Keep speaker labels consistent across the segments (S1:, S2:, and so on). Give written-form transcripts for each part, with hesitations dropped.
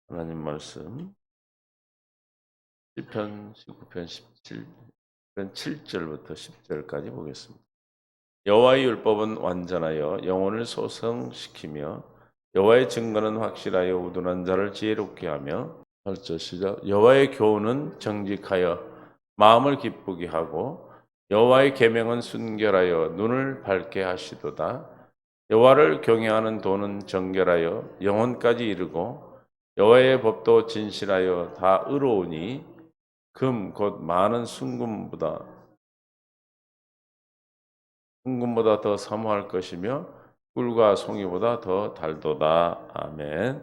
S1: 하나님 말씀 시편 19편 17편 7절부터 10절까지 보겠습니다. 여호와의 율법은 완전하여 영혼을 소성시키며 여호와의 증거는 확실하여 우둔한 자를 지혜롭게 하며 8절 시작. 여호와의 교훈은 정직하여 마음을 기쁘게 하고 여호와의 계명은 순결하여 눈을 밝게 하시도다. 여호와를 경외하는 도는 정결하여 영혼까지 이르고 여호와의 법도 진실하여 다 의로우니 금 곧 많은 순금보다 더 사모할 것이며 꿀과 송이보다 더 달도다. 아멘.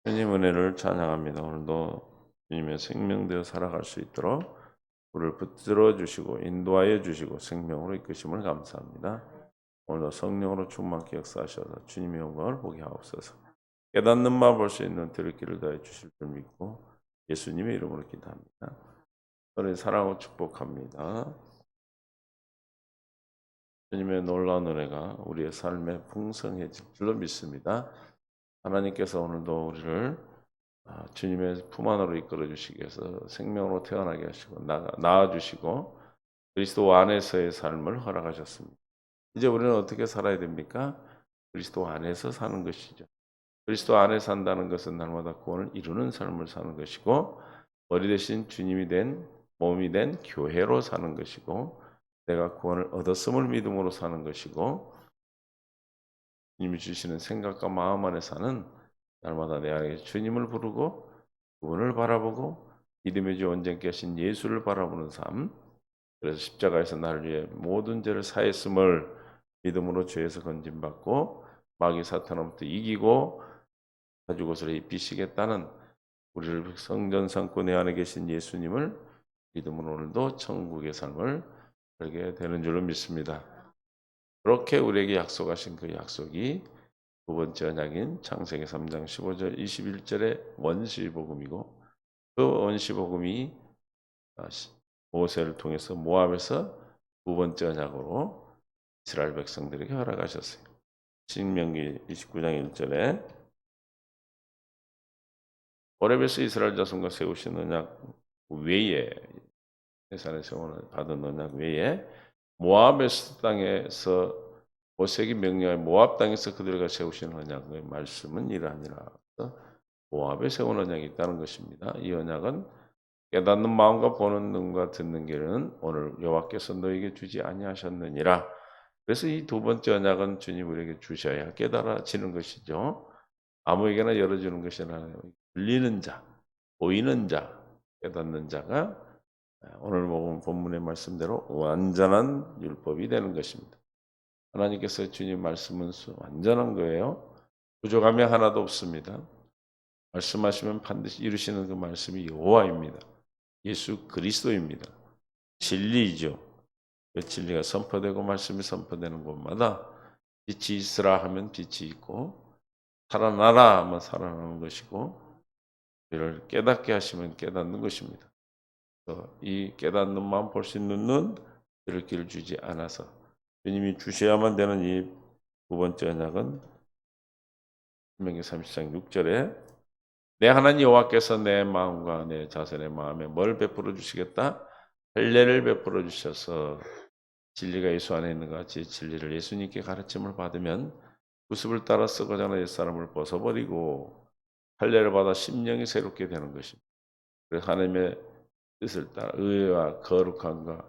S1: 주님 은혜를 찬양합니다. 오늘도 주님의 생명되어 살아갈 수 있도록 우리를 붙들어 주시고 인도하여 주시고 생명으로 이끄심을 감사합니다. 오늘도 성령으로 충만케 역사하셔서 주님의 영광을 보게 하옵소서. 깨닫는 마 볼 수 있는 들을 다해 주실 줄 믿고 예수님의 이름으로 기도합니다. 저를 사랑하고 축복합니다. 주님의 놀라운 은혜가 우리의 삶에 풍성해질 줄로 믿습니다. 하나님께서 오늘도 우리를 주님의 품 안으로 이끌어 주시기 위해서 생명으로 태어나게 하시고 낳아 주시고 그리스도 안에서의 삶을 허락하셨습니다. 이제 우리는 어떻게 살아야 됩니까? 그리스도 안에서 사는 것이죠. 그리스도 안에 산다는 것은 날마다 구원을 이루는 삶을 사는 것이고 머리 대신 주님이 된 몸이 된 교회로 사는 것이고 내가 구원을 얻었음을 믿음으로 사는 것이고 주님이 주시는 생각과 마음 안에 사는 날마다 내 안에 주님을 부르고 그분을 바라보고 믿음의 주 온전케 하신 예수를 바라보는 삶. 그래서 십자가에서 나를 위해 모든 죄를 사했음을 믿음으로 죄에서 건짐받고 마귀 사탄으로부터 이기고 가죽옷을 입히시겠다는 우리를 성전 삼고 내 안에 계신 예수님을 믿음으로 오늘도 천국의 삶을 살게 되는 줄로 믿습니다. 그렇게 우리에게 약속하신 그 약속이 두 번째 언약인 창세기 3장 15절 21절의 원시복음이고 그 원시복음이 모세를 통해서 모압에서 두 번째 언약으로 이스라엘 백성들에게 허락하셨어요. 신명기 29장 1절에 호렙에서 이스라엘 자손과 세우신 언약 외에 해산에서 받은 언약 외에 모압의 땅에서 모세에게 명령하여 모압 땅에서 그들과 세우신 언약의 말씀은 이러하니라. 모압에 세운 언약이 있다는 것입니다. 이 언약은 깨닫는 마음과 보는 눈과 듣는 귀는 오늘 여호와께서 너에게 주지 아니하셨느니라. 그래서 이 두 번째 언약은 주님 우리에게 주셔야 깨달아지는 것이죠. 아무에게나 열어주는 것이 아니라 들리는 자, 보이는 자, 깨닫는 자가 오늘 본문의 말씀대로 완전한 율법이 되는 것입니다. 하나님께서 주님 말씀은 완전한 거예요. 부족함이 하나도 없습니다. 말씀하시면 반드시 이루시는 그 말씀이 여호와입니다. 예수 그리스도입니다. 진리이죠. 그 진리가 선포되고 말씀이 선포되는 곳마다 빛이 있으라 하면 빛이 있고 살아나라 하면 살아나는 것이고 우리를 깨닫게 하시면 깨닫는 것입니다. 이 깨닫는 마음 볼 수 있는 눈 들을 길을 주지 않아서 주님이 주셔야만 되는 이 두 번째 언약은 신명기 30장 6절에 내 하나님 여호와께서 내 마음과 내 자손의 마음에 뭘 베풀어 주시겠다? 할례를 베풀어 주셔서 진리가 예수 안에 있는 것 같이 진리를 예수님께 가르침을 받으면 구습을 따라 썩어져 가는 옛사람을 벗어버리고 할례를 받아 심령이 새롭게 되는 것입니다. 그래서 하나님의 뜻을 따라 의와 거룩함과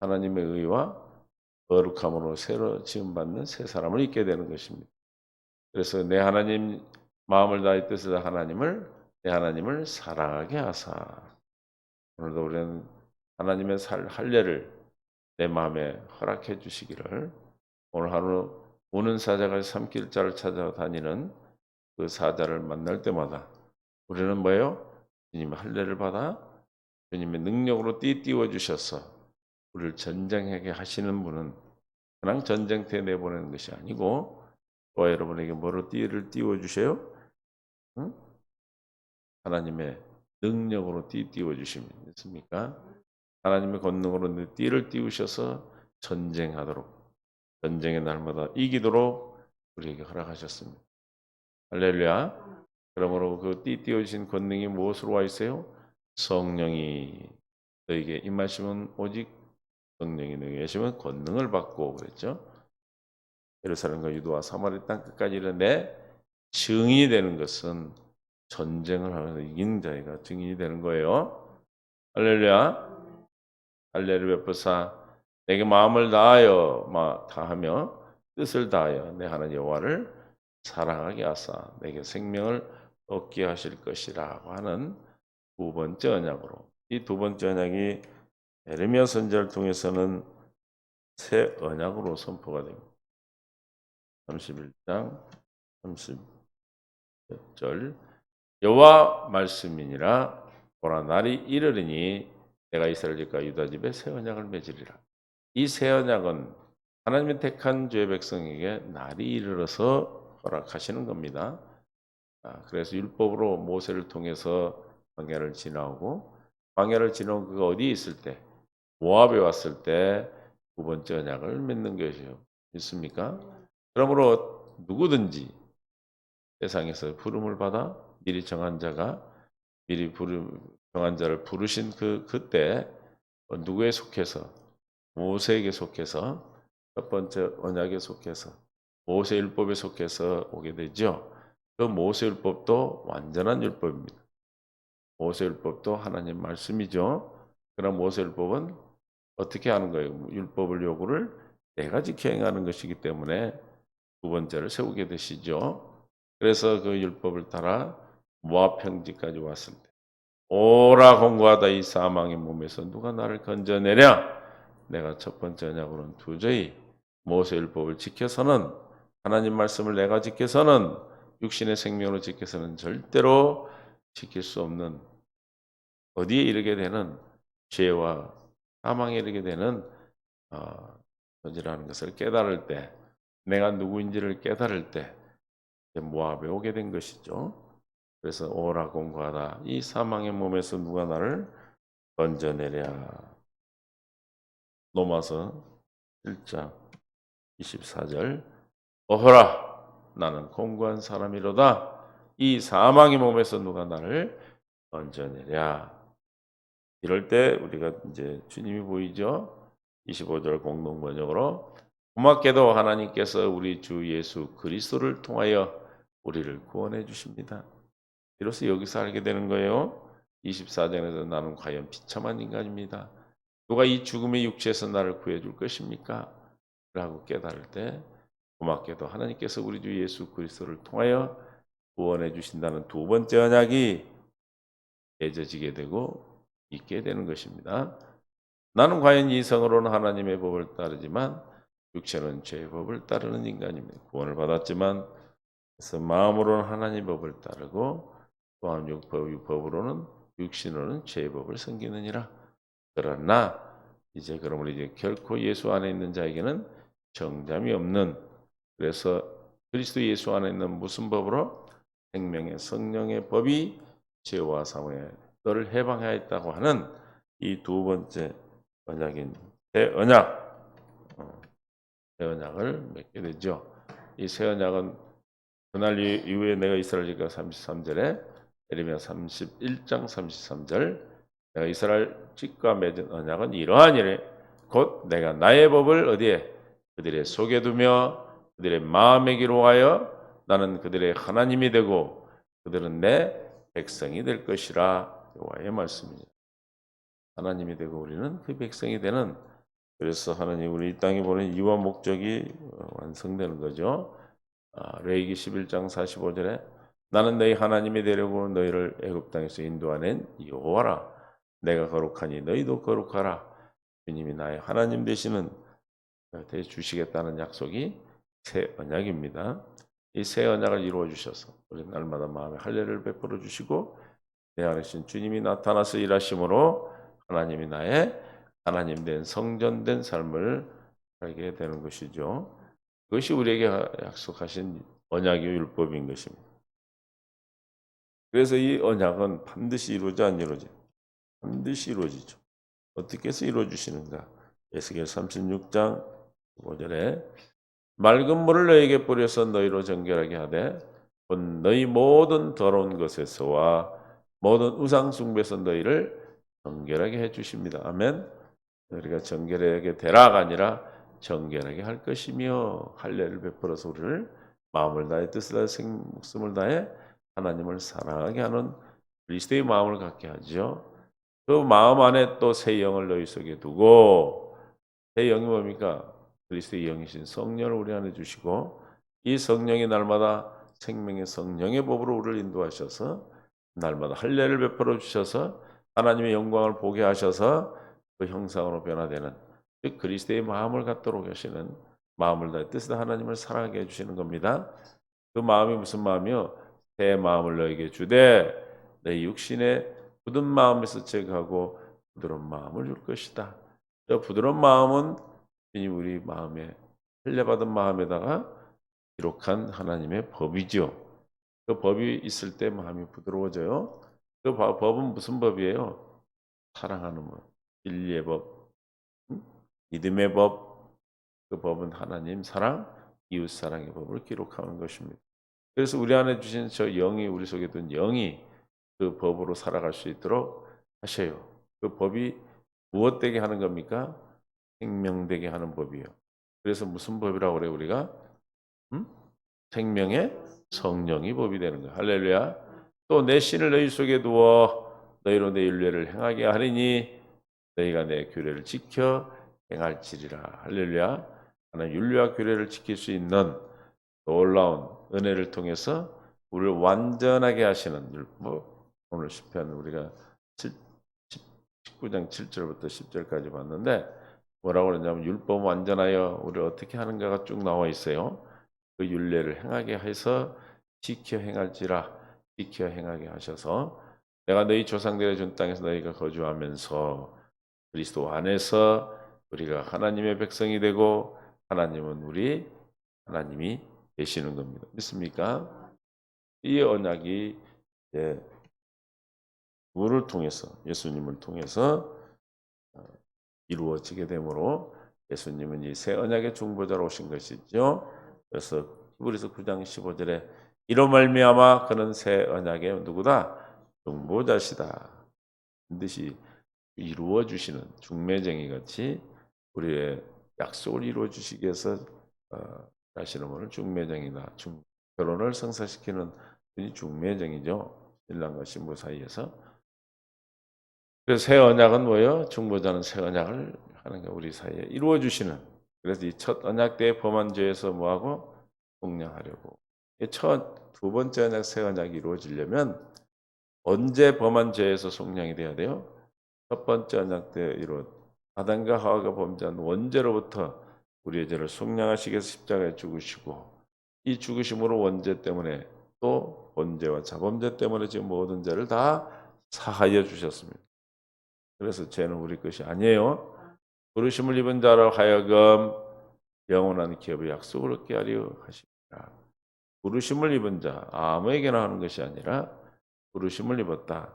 S1: 하나님의 의와 거룩함으로 새로 지음받는 새 사람을 있게 되는 것입니다. 그래서 내 하나님 마음을 다해 뜻을 다해 내 하나님을 사랑하게 하사. 오늘도 우리는 하나님의 할례를 내 마음에 허락해 주시기를 오늘 하루 오는 사자가 삼킬 자를 찾아다니는 그 사자를 만날 때마다 우리는 뭐예요? 주님의 할례를 받아 주님의 능력으로 띄워 주셔서 우리를 전쟁하게 하시는 분은 그냥 전쟁터에 내보내는 것이 아니고 또 여러분에게 뭐로 띠를 띄워 주세요? 응? 하나님의 능력으로 띄워 주십니까? 하나님의 권능으로 띠를 띄우셔서 전쟁하도록 전쟁의 날마다 이기도록 우리에게 허락하셨습니다. 할렐루야. 그러므로 그 띠띠어주신 권능이 무엇으로 와 있어요? 성령이 너에게 임하시면 오직 성령이 너에게 계시면 권능을 받고 그랬죠. 예루살렘과 유다와 사마리 땅 끝까지 이르는데 증인이 되는 것은 전쟁을 하면서 이긴 자가 증인이 되는 거예요. 할렐루야. 할례를 베푸사 내게 마음을 다하여 다하며 뜻을 다하여 내 하나님 여호와를 사랑하게 하사 내게 생명을 얻게 하실 것이라고 하는 두 번째 언약으로 이 두 번째 언약이 에레미야 선지자를 통해서는 새 언약으로 선포가 됩니다. 31장 30절 여호와 말씀이니라 보라 날이 이르리니 내가 이스라엘 집과 유다 집에 새 언약을 맺으리라. 이 새 언약은 하나님의 택한 주의 백성에게 날이 이르러서 허락하시는 겁니다. 그래서 율법으로 모세를 통해서 광야를 지나오고 광야를 지나온 그가 어디에 있을 때 모압에 왔을 때 두 번째 언약을 맺는 것이요. 있습니까? 그러므로 누구든지 세상에서 부름을 받아 미리 정한 자가 정한 자를 부르신 그때 누구에 속해서 모세에게 속해서 첫 번째 언약에 속해서 모세 율법에 속해서 오게 되죠. 그 모세 율법도 완전한 율법입니다. 모세 율법도 하나님 말씀이죠. 그러나 모세 율법은 어떻게 하는 거예요? 율법을 요구를 내가 지켜 행하는 것이기 때문에 두 번째를 세우게 되시죠. 그래서 그 율법을 따라 모압 평지까지 왔을 때 오라 공고하다 이 사망의 몸에서 누가 나를 건져내랴. 내가 첫 번째 언약으로는 도저히 모세 율법을 지켜서는 하나님 말씀을 내가 지켜서는 육신의 생명으로 지켜서는 절대로 지킬 수 없는 어디에 이르게 되는 죄와 사망에 이르게 되는 저지라는 것을 깨달을 때 내가 누구인지를 깨달을 때 모압에 오게 된 것이죠. 그래서 오라 공고하다 이 사망의 몸에서 누가 나를 건져내랴. 로마서 1장 24절 어허라 나는 공고한 사람이로다 이 사망의 몸에서 누가 나를 건져내랴. 이럴 때 우리가 이제 주님이 보이죠. 25절 공동 번역으로 고맙게도 하나님께서 우리 주 예수 그리스도를 통하여 우리를 구원해 주십니다. 이로써 여기서 알게 되는 거예요. 24장에서 나는 과연 비참한 인간입니다. 누가 이 죽음의 육체에서 나를 구해줄 것입니까? 라고 깨달을 때 고맙게도 하나님께서 우리 주 예수 그리스도를 통하여 구원해 주신다는 두 번째 언약이 맺어지게 되고 있게 되는 것입니다. 나는 과연 이성으로는 하나님의 법을 따르지만 육체는 죄의 법을 따르는 인간입니다. 구원을 받았지만 그래서 마음으로는 하나님의 법을 따르고 또한 법으로는 육신으로는 죄의 법을 섬기느니라. 그러나 이제 그러므로 이제 결코 예수 안에 있는 자에게는 정잠이 없는 그래서 그리스도 예수 안에 있는 무슨 법으로 생명의 성령의 법이 죄와 사망에 너를 해방하였다고 하는 이 두 번째 언약인 새 언약을 맺게 되죠. 이 새 언약은 그날 이후에 내가 이스라엘 집과 33절에 에레미야 31장 33절 내가 이스라엘 집과 맺은 언약은 이러한 이래 곧 내가 나의 법을 어디에 그들의 속에 두며 그들의 마음에 기록하여 나는 그들의 하나님이 되고 그들은 내 백성이 될 것이라. 여호와의 말씀입니다. 하나님이 되고 우리는 그 백성이 되는 그래서 하나님 우리 이 땅에 보낸 이유와 목적이 완성되는 거죠. 레위기 11장 45절에 나는 너희 하나님이 되려고 너희를 애굽 땅에서 인도하는 여호와라. 내가 거룩하니 너희도 거룩하라. 주님이 나의 하나님 되시는 되 주시겠다는 약속이 새 언약입니다. 이 새 언약을 이루어 주셔서 우리 날마다 마음에 할례를 베풀어 주시고 내 안에 신 주님이 나타나서 일하심으로 하나님이 나의 하나님 된 성전된 삶을 살게 되는 것이죠. 그것이 우리에게 약속하신 언약의 율법인 것입니다. 그래서 이 언약은 반드시 이루어져 안 이루어져? 반드시 이루어지죠. 어떻게 해서 이루어주시는가? 에스겔 36장 5절에 맑은 물을 너에게 뿌려서 너희로 정결하게 하되 곧 너희 모든 더러운 것에서와 모든 우상 숭배에서 너희를 정결하게 해 주십니다. 아멘. 우리가 정결하게 되라가 아니라 정결하게 할 것이며 할례를 베풀어서 우리를 마음을 다해 뜻을 다해 목숨을 다해 하나님을 사랑하게 하는 그리스도의 마음을 갖게 하죠. 그 마음 안에 또 새 영을 너희 속에 두고, 새 영이 뭡니까? 그리스도의 영이신 성령을 우리 안에 주시고, 이 성령이 날마다 생명의 성령의 법으로 우리를 인도하셔서 날마다 할례를 베풀어 주셔서 하나님의 영광을 보게 하셔서 그 형상으로 변화되는, 즉 그리스도의 마음을 갖도록 하시는, 마음을 다해 뜻을 하나님을 사랑하게 해주시는 겁니다. 그 마음이 무슨 마음이요? 새 마음을 너에게 주되 내 육신의 굳은 마음에서 제거하고 부드러운 마음을 줄 것이다. 저 부드러운 마음은 우리 마음에, 흘려받은 마음에다가 기록한 하나님의 법이죠. 그 법이 있을 때 마음이 부드러워져요. 그 법은 무슨 법이에요? 사랑하는 법, 진리의 법, 믿음의 법. 그 법은 하나님 사랑, 이웃 사랑의 법을 기록하는 것입니다. 그래서 우리 안에 주신 저 영이, 우리 속에 둔 영이 그 법으로 살아갈 수 있도록 하셔요. 그 법이 무엇 되게 하는 겁니까? 생명되게 하는 법이에요. 그래서 무슨 법이라고 그래요, 우리가? 생명의 성령이 법이 되는 거예요. 할렐루야. 또 내 신을 너희 속에 두어 너희로 내 율례를 행하게 하리니 너희가 내 규례를 지켜 행할지리라. 할렐루야. 하나님 율례와 규례를 지킬 수 있는 놀라운 은혜를 통해서 우리를 완전하게 하시는 율법. 오늘 시편 우리가 19장 7절부터 10절까지 봤는데 뭐라고 그러냐면 율법 완전하여 우리를 어떻게 하는가가 쭉 나와 있어요. 그 율례를 행하게 해서 지켜 행할지라. 지켜 행하게 하셔서 내가 너희 조상들의 준 땅에서 너희가 거주하면서 그리스도 안에서 우리가 하나님의 백성이 되고 하나님은 우리 하나님이 되시는 겁니다. 믿습니까? 이 언약이 누구를 통해서, 예수님을 통해서 이루어지게 되므로 예수님은 이 새 언약의 중보자로 오신 것이죠. 그래서 히브리서 9장 15절에 이로 말미암아 그는 새 언약의 누구다? 중보자시다. 반드시 이루어 주시는 중매쟁이 같이 우리의 약속을 이루어 주시기 위해서 하시는 분은 중매쟁이다. 결혼을 성사시키는 분이 중매쟁이죠. 신랑과 신부 사이에서. 그래서 새 언약은 뭐예요? 중보자는 새 언약을 하는 거 우리 사이에 이루어 주시는. 그래서 이 첫 언약 때의 범한 죄에서 뭐하고 속량하려고. 두 번째 언약, 새 언약이 이루어지려면 언제 범한 죄에서 속량이 돼야 돼요? 첫 번째 언약 때 아담과 하와가 범죄한 원죄로부터 우리의 죄를 속량하시기 위해서 십자가에 죽으시고, 이 죽으심으로 원죄 때문에 또 번죄와 자범죄 때문에 지금 모든 죄를 다 사하여 주셨습니다. 그래서 죄는 우리 것이 아니에요. 부르심을 입은 자로 하여금 영원한 기업의 약속을 얻게 하려 하십니다. 부르심을 입은 자, 아무에게나 하는 것이 아니라 부르심을 입었다.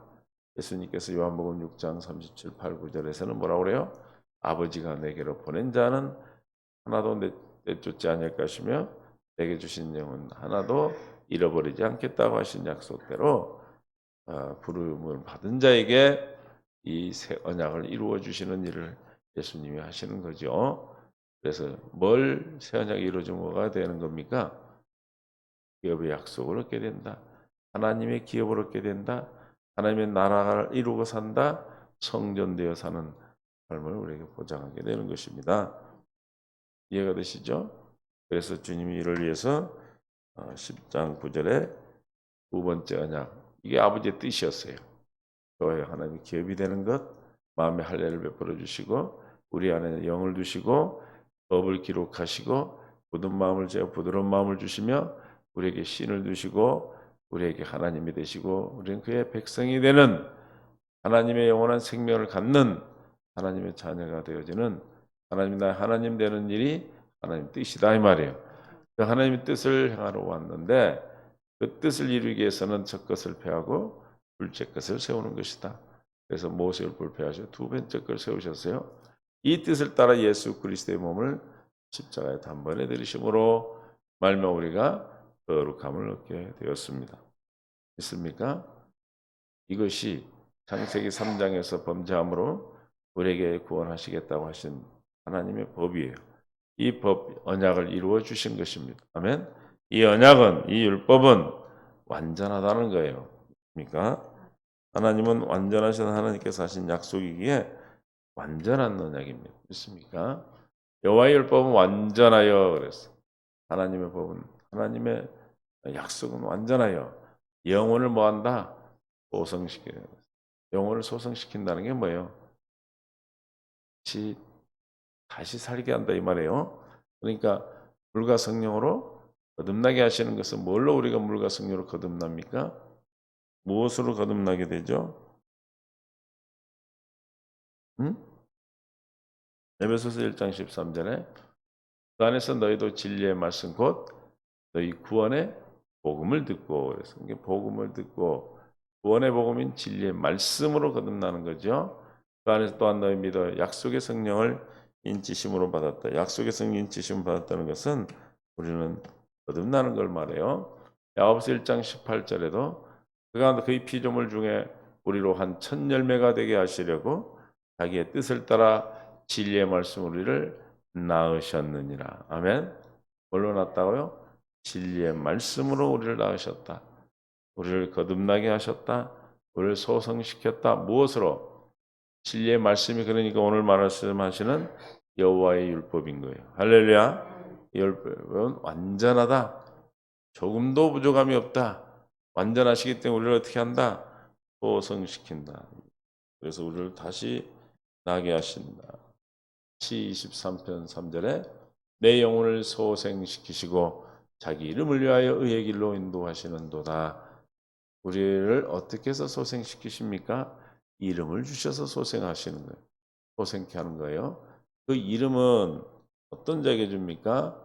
S1: 예수님께서 요한복음 6장 37, 8, 9절에서는 뭐라고 그래요? 아버지가 내게로 보낸 자는 하나도 내쫓지 않을 것이며 내게 주신 영은 하나도 잃어버리지 않겠다고 하신 약속대로 부름을 받은 자에게 이 새 언약을 이루어 주시는 일을 예수님이 하시는 거죠. 그래서 뭘 새 언약이 이루어지면 뭐가 되는 겁니까? 기업의 약속을 얻게 된다. 하나님의 기업을 얻게 된다. 하나님의 나라를 이루고 산다. 성전되어 사는 삶을 우리에게 보장하게 되는 것입니다. 이해가 되시죠? 그래서 주님이 이를 위해서 10장 9절에 두 번째 언약, 이게 아버지의 뜻이었어요. 저의 하나님의 기업이 되는 것, 마음의 할례를 베풀어 주시고 우리 안에 영을 두시고 법을 기록하시고 굳은 마음을 제어 부드러운 마음을 주시며 우리에게 신을 두시고 우리에게 하나님이 되시고 우리는 그의 백성이 되는, 하나님의 영원한 생명을 갖는 하나님의 자녀가 되어지는, 하나님이 나의 하나님 되는 일이 하나님 뜻이다 이 말이에요. 그 하나님의 뜻을 행하러 왔는데 그 뜻을 이루기 위해서는 첫 것을 패하고 둘째 것을 세우는 것이다. 그래서 모세를 불패하시고 두 번째 것을 세우셨어요. 이 뜻을 따라 예수 그리스도의 몸을 십자가에 단번에 들이심으로 말며 우리가 거룩함을 얻게 되었습니다. 있습니까? 이것이 창세기 3장에서 범죄함으로 우리에게 구원하시겠다고 하신 하나님의 법이에요. 이 법, 언약을 이루어 주신 것입니다. 아멘. 이 언약은, 이 율법은 완전하다는 거예요. 그러니까 하나님은 완전하신 하나님께서 하신 약속이기에 완전한 언약입니다. 믿습니까? 여호와의 율법은 완전하여 그랬어. 하나님의 법은, 하나님의 약속은 완전하여 영혼을 뭐한다? 소성시켜요. 영혼을 소성시킨다는 게 뭐예요? 다시 살게 한다 이 말이에요. 그러니까 물과 성령으로 거듭나게 하시는 것은 뭘로 우리가 물과 성령으로 거듭납니까? 무엇으로 거듭나게 되죠? 응? 에베소서 1장 13절에 그 안에서 너희도 진리의 말씀 곧 너희 구원의 복음을 듣고 그래서 이게 복음을 듣고 구원의 복음인 진리의 말씀으로 거듭나는 거죠. 그 안에서 또한 너희 믿어 약속의 성령을 인치심으로 받았다. 약속의 성령 인치심을 받았다는 것은 우리는 거듭나는 걸 말해요. 야고보서 1장 18절에도 그가 그의 피조물 중에 우리로 한 첫 열매가 되게 하시려고 자기의 뜻을 따라 진리의 말씀 우리를 낳으셨느니라. 아멘. 뭘로 낳았다고요? 진리의 말씀으로 우리를 낳으셨다. 우리를 거듭나게 하셨다. 우리를 소성시켰다. 무엇으로? 진리의 말씀이 그러니까 오늘 말씀하시는 여호와의 율법인 거예요. 할렐루야. 이 율법은 완전하다. 조금도 부족함이 없다. 완전하시기 때문에 우리를 어떻게 한다? 소성시킨다. 그래서 우리를 다시 나게 하신다. 시 23편 3절에 내 영혼을 소생시키시고 자기 이름을 위하여 의의 길로 인도하시는도다. 우리를 어떻게 해서 소생시키십니까? 이름을 주셔서 소생하시는 거예요. 소생케 하는 거예요. 그 이름은 어떤 자에게 줍니까?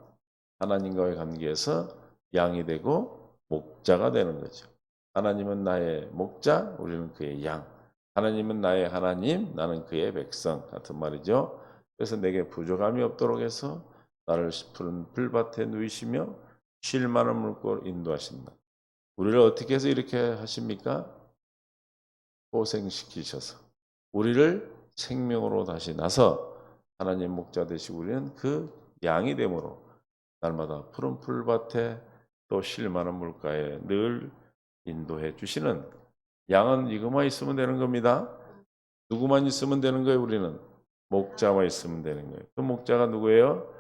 S1: 하나님과의 관계에서 양이 되고 목자가 되는 거죠. 하나님은 나의 목자, 우리는 그의 양. 하나님은 나의 하나님, 나는 그의 백성 같은 말이죠. 그래서 내게 부족함이 없도록 해서 나를 푸른 풀밭에 누이시며 쉴 만한 물고를 인도하신다. 우리를 어떻게 해서 이렇게 하십니까? 고생시키셔서 우리를 생명으로 다시 나서 하나님 목자 되시고 우리는 그 양이 되므로 날마다 푸른 풀밭에 또 쉴 만한 물가에 늘 인도해 주시는 양은 이것만 있으면 되는 겁니다. 누구만 있으면 되는 거예요. 우리는 목자만 있으면 되는 거예요. 그 목자가 누구예요?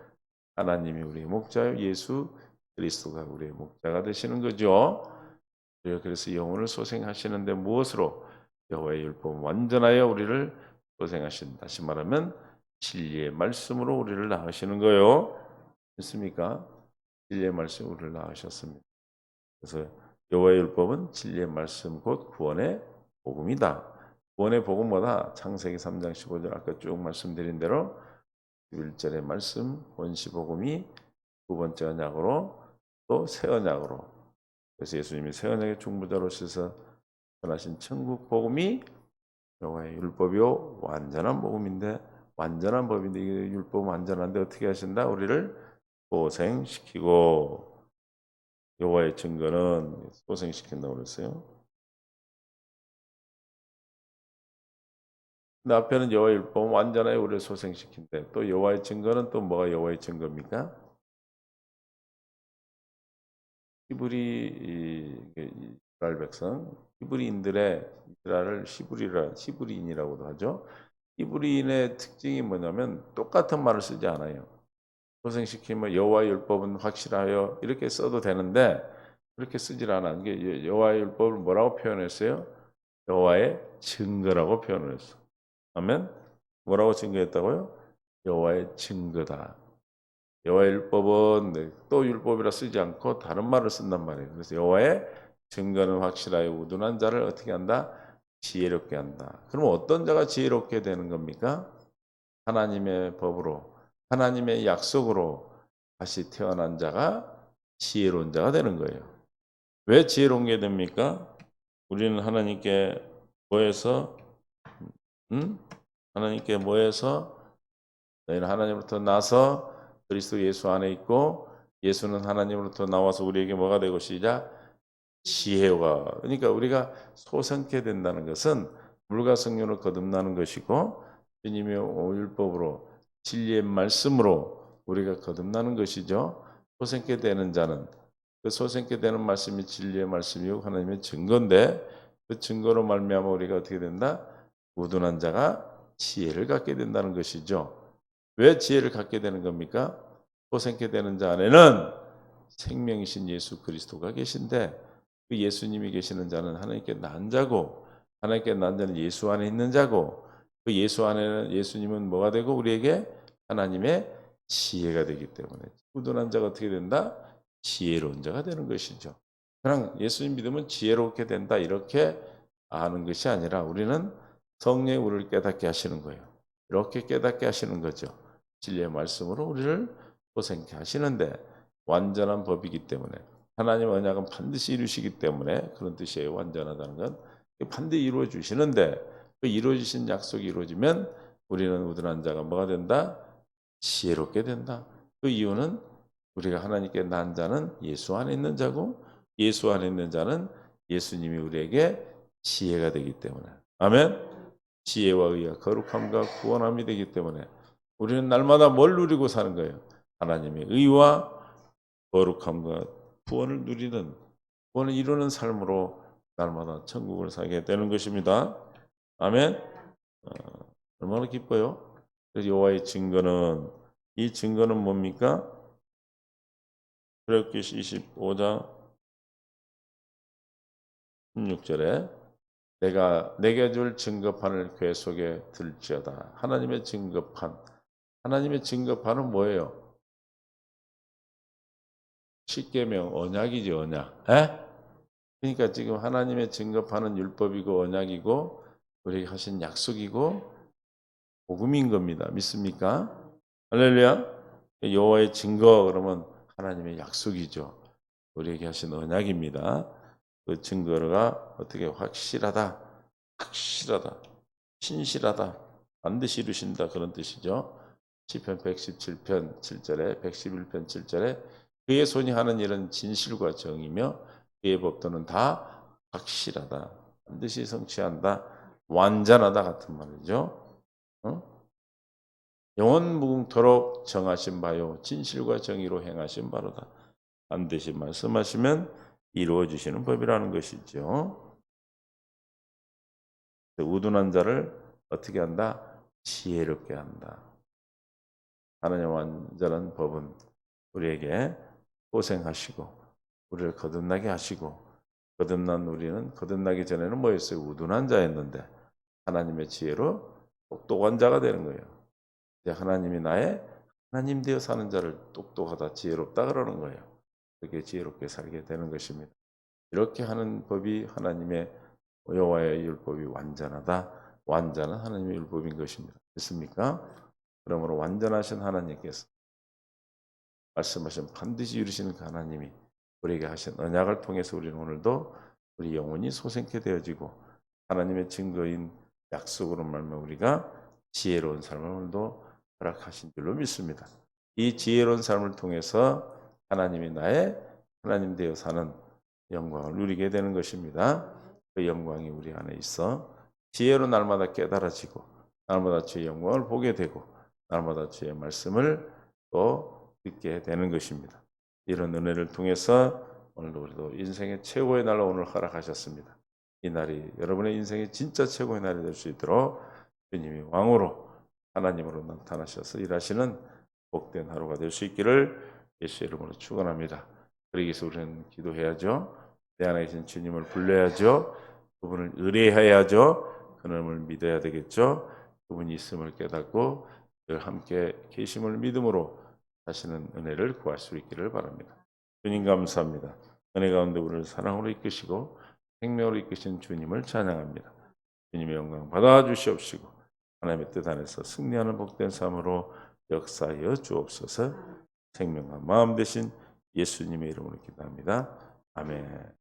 S1: 하나님이 우리의 목자요. 예수 그리스도가 우리의 목자가 되시는 거죠. 그래서 영혼을 소생하시는데 무엇으로? 여호와의 율법 완전하여 우리를 소생하신다. 다시 말하면 진리의 말씀으로 우리를 낳으시는 거예요. 믿습니까? 진리의 말씀 우리를 낳으셨습니다. 그래서 여호와의 율법은 진리의 말씀 곧 구원의 복음이다. 구원의 복음보다 창세기 3장 15절 아까 쭉 말씀드린 대로 11절의 말씀 원시복음이 두 번째 언약으로 또 새 언약으로 그래서 예수님이 새 언약의 중보자로 오셔서 전하신 천국 복음이 여호와의 율법이요 완전한 복음인데 완전한 법인데 이 율법은 완전한데 어떻게 하신다? 우리를 소생시키고 여호와의 증거는 소생시킨다고 그랬어요. 근데 앞에는 여호와의 율법은 완전하게 우리를 소생시킨대. 또 여호와의 증거는 또 뭐가 여호와의 증거입니까? 히브리 이스라엘 백성, 히브리인들의 이스라엘을 히브리인이라고도 하죠. 히브리인의 특징이 뭐냐면 똑같은 말을 쓰지 않아요. 소생시키면 여호와의 율법은 확실하여 이렇게 써도 되는데 그렇게 쓰질 않아. 이게 여호와의 율법을 뭐라고 표현했어요? 여호와의 증거라고 표현을 했어. 아멘. 뭐라고 증거했다고요? 여호와의 증거다. 여호와의 율법은 또 율법이라 쓰지 않고 다른 말을 쓴단 말이에요. 그래서 여호와의 증거는 확실하여 우둔한 자를 어떻게 한다? 지혜롭게 한다. 그럼 어떤 자가 지혜롭게 되는 겁니까? 하나님의 법으로, 하나님의 약속으로 다시 태어난 자가 지혜로운 자가 되는 거예요. 왜 지혜로운 게 됩니까? 우리는 하나님께 뭐해서 하나님께 뭐해서 너희는 하나님으로부터 나서 그리스도 예수 안에 있고 예수는 하나님으로부터 나와서 우리에게 뭐가 되고 시작? 지혜가. 그러니까 우리가 소생케 된다는 것은 물과 성령으로 거듭나는 것이고 주님의 율법으로 진리의 말씀으로 우리가 거듭나는 것이죠. 소생케 되는 자는 그 소생케 되는 말씀이 진리의 말씀이고 하나님의 증거인데 그 증거로 말미암아 우리가 어떻게 된다? 우둔한 자가 지혜를 갖게 된다는 것이죠. 왜 지혜를 갖게 되는 겁니까? 소생케 되는 자 안에는 생명이신 예수 그리스도가 계신데 그 예수님이 계시는 자는 하나님께 난 자고 하나님께 난 자는 예수 안에 있는 자고 그 예수 안에는 예수님은 뭐가 되고 우리에게 하나님의 지혜가 되기 때문에 우둔한 자가 어떻게 된다? 지혜로운 자가 되는 것이죠. 그냥 예수님 믿으면 지혜롭게 된다 이렇게 아는 것이 아니라 우리는 성령이 우리를 깨닫게 하시는 거예요. 이렇게 깨닫게 하시는 거죠. 진리의 말씀으로 우리를 소생케 하시는데 완전한 법이기 때문에 하나님의 언약은 반드시 이루시기 때문에 그런 뜻이에요. 완전하다는 건 반드시 이루어 주시는데 그 이루어지신 약속이 이루어지면 우리는 우둔한 자가 뭐가 된다? 지혜롭게 된다. 그 이유는 우리가 하나님께 난 자는 예수 안에 있는 자고 예수 안에 있는 자는 예수님이 우리에게 지혜가 되기 때문에 아멘. 지혜와 의와 거룩함과 구원함이 되기 때문에 우리는 날마다 뭘 누리고 사는 거예요? 하나님의 의와 거룩함과 구원을 누리는 구원을 이루는 삶으로 날마다 천국을 살게 되는 것입니다. 아멘. 얼마나 기뻐요? 여호와의 증거는 이 증거는 뭡니까? 출애굽기 25장 16절에 내가 내게 줄 증거판을 궤 속에 들지어다. 하나님의 증거판. 하나님의 증거판은 뭐예요? 십계명 언약이지 언약. 에? 그러니까 지금 하나님의 증거판은 율법이고 언약이고 우리에게 하신 약속이고 복음인 겁니다. 믿습니까? 할렐루야. 여호와의 증거 그러면 하나님의 약속이죠. 우리에게 하신 언약입니다. 그 증거가 어떻게 확실하다, 확실하다, 신실하다, 반드시 이루신다 그런 뜻이죠. 시편 117편 7절에 111편 7절에 그의 손이 하는 일은 진실과 정이며 그의 법도는 다 확실하다, 반드시 성취한다, 완전하다 같은 말이죠. 영원 무궁토록 정하신 바요 진실과 정의로 행하신 바로다. 반드시 말씀하시면 이루어 주시는 법이라는 것이죠. 우둔한 자를 어떻게 한다? 지혜롭게 한다. 하나님의 완전한 법은 우리에게 고생하시고 우리를 거듭나게 하시고 거듭난 우리는 거듭나기 전에는 뭐였어요? 우둔한 자였는데 하나님의 지혜로 똑똑한 자가 되는 거예요. 이제 하나님이 나의 하나님 되어 사는 자를 똑똑하다, 지혜롭다 그러는 거예요. 그렇게 지혜롭게 살게 되는 것입니다. 이렇게 하는 법이 하나님의 여호와의 율법이 완전하다. 완전한 하나님의 율법인 것입니다. 됐습니까? 그러므로 완전하신 하나님께서 말씀하신 반드시 이루시는 그 하나님이 우리에게 하신 언약을 통해서 우리는 오늘도 우리 영혼이 소생케 되어지고 하나님의 증거인 약속으로 말면 우리가 지혜로운 삶을 오늘도 허락하신 줄로 믿습니다. 이 지혜로운 삶을 통해서 하나님이 나의 하나님 되어 사는 영광을 누리게 되는 것입니다. 그 영광이 우리 안에 있어 지혜로 날마다 깨달아지고 날마다 주의 영광을 보게 되고 날마다 주의 말씀을 또 듣게 되는 것입니다. 이런 은혜를 통해서 오늘도 우리도 인생의 최고의 날로 오늘 허락하셨습니다. 이 날이 여러분의 인생의 진짜 최고의 날이 될 수 있도록 주님이 왕으로 하나님으로 나타나셔서 일하시는 복된 하루가 될 수 있기를 예수의 이름으로 축원합니다. 그러기 위해서 우리는 기도해야죠. 내 안에 계신 주님을 불러야죠. 그분을 의뢰해야죠. 그놈을 믿어야 되겠죠. 그분이 있음을 깨닫고 늘 함께 계심을 믿음으로 하시는 은혜를 구할 수 있기를 바랍니다. 주님 감사합니다. 은혜 가운데 우리를 사랑으로 이끄시고 생명으로 이끄신 주님을 찬양합니다. 주님의 영광 받아주시옵시고 하나님의 뜻 안에서 승리하는 복된 삶으로 역사하여 주옵소서. 생명과 마음 되신 예수님의 이름으로 기도합니다. 아멘.